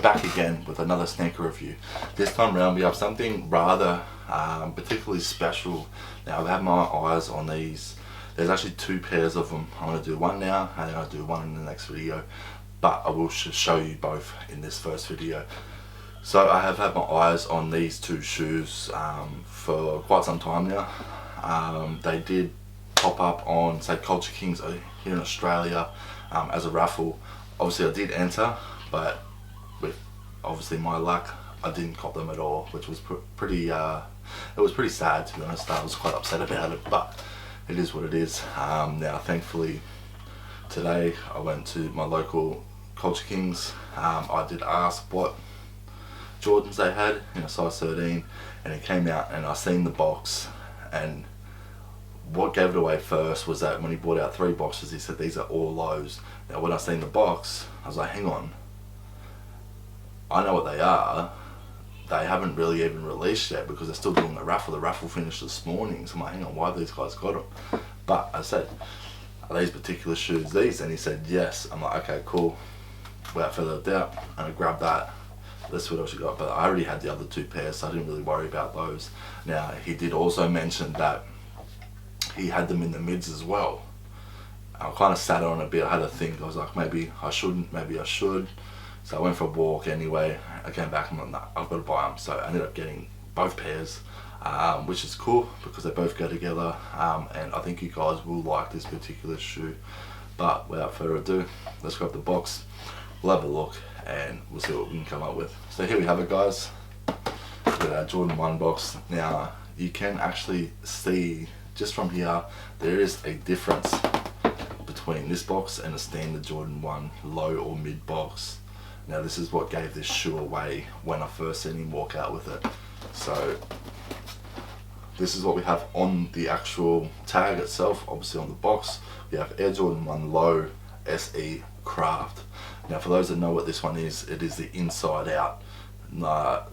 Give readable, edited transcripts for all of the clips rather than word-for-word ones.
we're back again with another sneaker review. This time around we have something rather particularly special. Now I've had my eyes on these. There's actually two pairs of them. I'm going to do one now and then I'll do one in the next video, but I will show you both in this first video. So I have had my eyes on these two shoes for quite some time now. They did pop up on, say, Culture Kings here in Australia as a raffle. Obviously I did enter, but with obviously my luck I didn't cop them at all, which was pretty sad, to be honest. I was quite upset about it, but it is what it is. Now thankfully today I went to my local Culture Kings. I did ask what Jordans they had in a size 13, and it came out and I seen the box, and what gave it away first was that when he brought out 3 boxes he said these are all lows. Now when I seen the box I was like, hang on, I know what they are. They haven't really even released yet because they're still doing the raffle. The raffle finished this morning, so I'm like, hang on, why have these guys got them? But I said, are these particular shoes these? And he said yes. I'm like, okay, cool. Without further doubt, and I grabbed that. Let's see what else you got. But I already had the other 2 pairs, so I didn't really worry about those. Now he did also mention that he had them in the mids as well. I kind of sat on it a bit. I had to think. I was like, maybe I shouldn't, maybe I should. So I went for a walk anyway. I came back and I'm like, nah, I've got to buy them. So I ended up getting both pairs, which is cool because they both go together. And I think you guys will like this particular shoe. But without further ado, let's grab the box. We'll have a look and we'll see what we can come up with. So here we have it, guys. Look at that Jordan 1 box. Now you can actually see just from here there is a difference between this box and a standard Jordan 1 low or mid box. Now this is what gave this shoe away when I first seen him walk out with it. So this is what we have on the actual tag itself. Obviously on the box we have Air Jordan 1 Low SE Craft. Now for those that know what this one is, it is the inside out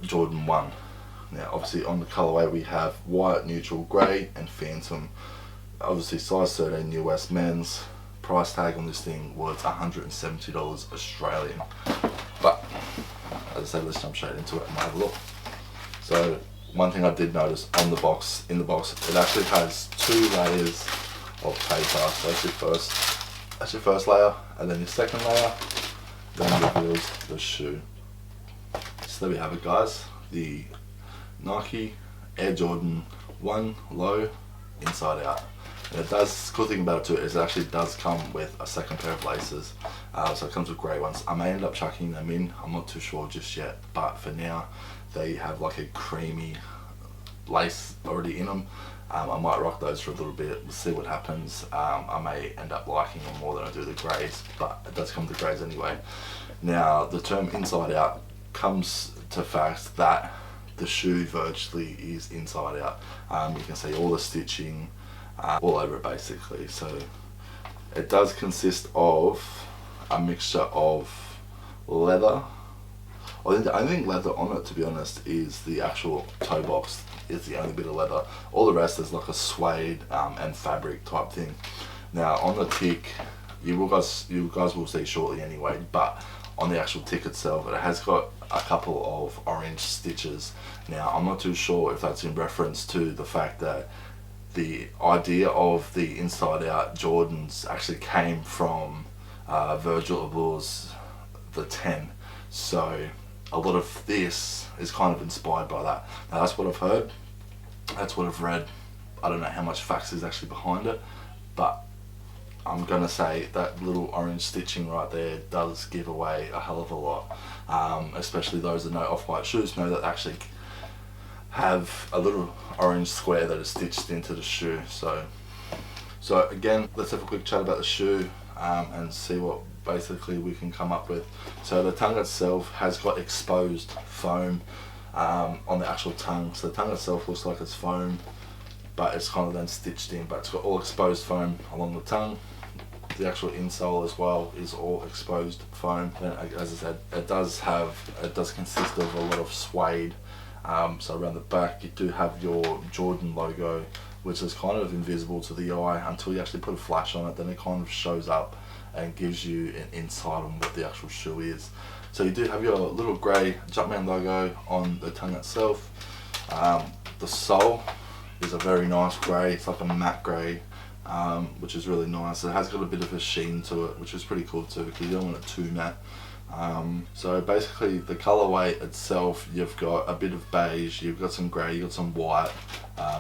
Jordan 1. Now obviously on the colorway we have white, neutral, grey and phantom. Obviously size 13 US men's. Price tag on this thing was $170 Australian. But as I said, let's jump straight into it and have a look. So one thing I did notice on the box, in the box, it actually has 2 layers of paper. So that's your first layer, and then your second layer then reveals the shoe. So there we have it, guys. The Nike Air Jordan 1 Low inside out. And it does, cool thing about it too is it actually does come with a second pair of laces. So it comes with grey ones. I may end up chucking them in, I'm not too sure just yet, but for now they have like a creamy lace already in them. I might rock those for a little bit, we'll see what happens. I may end up liking them more than I do the greys, but it does come with the greys anyway. Now the term inside out comes to fact that the shoe virtually is inside out. You can see all the stitching all over it basically. So it does consist of a mixture of leather. The only thing leather on it, to be honest, is the actual toe box. Is the only bit of leather. All the rest is like a suede and fabric type thing. Now on the tick, you guys will see shortly anyway, but on the actual tick itself, it has got a couple of orange stitches. Now I'm not too sure if that's in reference to the fact that the idea of the inside out Jordans actually came from Virgil Abloh's The 10. So a lot of this is kind of inspired by that. Now that's what I've heard, that's what I've read. I don't know how much facts is actually behind it, but I'm gonna say that little orange stitching right there does give away a hell of a lot. Especially those that know off-white shoes know that actually have a little orange square that is stitched into the shoe. So again, let's have a quick chat about the shoe and see what basically we can come up with. So the tongue itself has got exposed foam on the actual tongue. So the tongue itself looks like it's foam, but it's kind of then stitched in, but it's got all exposed foam along the tongue. The actual insole as well is all exposed foam. And as I said, it does consist of a lot of suede. So around the back you do have your Jordan logo, which is kind of invisible to the eye until you actually put a flash on it, then it kind of shows up and gives you an insight on what the actual shoe is. So you do have your little grey Jumpman logo on the tongue itself. The sole is a very nice grey, it's like a matte grey, which is really nice. It has got a bit of a sheen to it, which is pretty cool too, because you don't want it too matte. So basically the colorway itself, you've got a bit of beige, you've got some grey, you've got some white.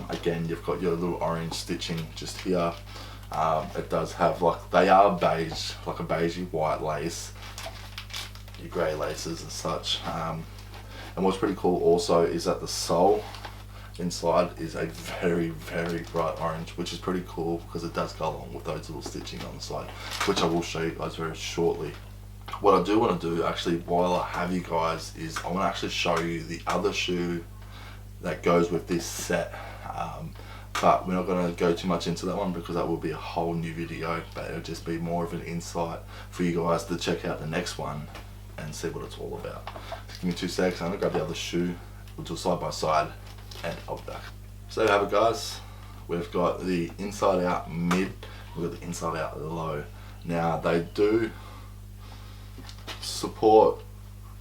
Again, you've got your little orange stitching just here. It does have, like, they are beige, like a beigey white lace, your grey laces and such. And what's pretty cool also is that the sole inside is a very, very bright orange, which is pretty cool because it does go along with those little stitching on the side, which I will show you guys very shortly. What I do want to do actually while I have you guys is I want to actually show you the other shoe that goes with this set, but we're not going to go too much into that one because that will be a whole new video, but it'll just be more of an insight for you guys to check out the next one and see what it's all about. Just give me 2 seconds, I'm going to grab the other shoe, we'll do side by side and I'll be back. So there you have it guys, we've got the inside out mid, we've got the inside out low. Now they do support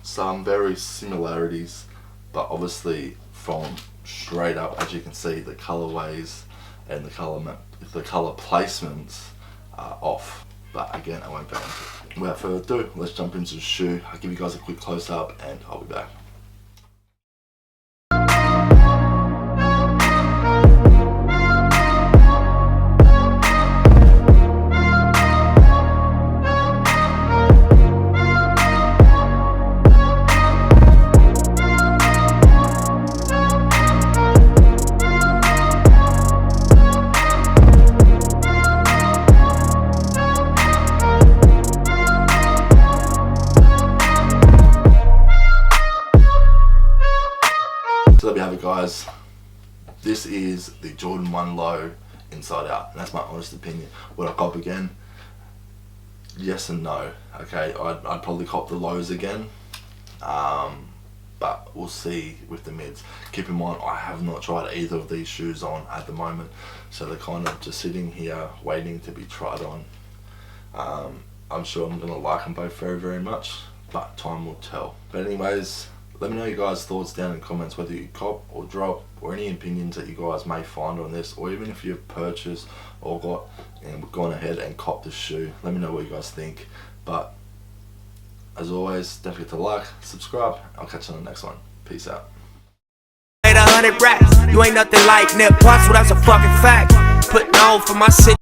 some very similarities, but obviously from straight up, as you can see, the colorways and the color placements are off. But again, I won't go into it. Without further ado, let's jump into the shoe. I'll give you guys a quick close up and I'll be back. So there we have it guys, this is the Jordan 1 Low inside out, and that's my honest opinion. Would I cop again? Yes and no. Okay, I'd probably cop the lows again, but we'll see with the mids. Keep in mind I have not tried either of these shoes on at the moment, so they're kind of just sitting here waiting to be tried on. I'm sure I'm going to like them both very, very much, but time will tell. But anyways, let me know your guys' thoughts down in the comments, whether you cop or drop, or any opinions that you guys may find on this, or even if you've purchased or gone ahead and copped this shoe. Let me know what you guys think. But as always, don't forget to like, subscribe. I'll catch you on the next one. Peace out. 100 racks, you ain't nothing like Nip Watts, well that's a fucking fact. Putting on for my city.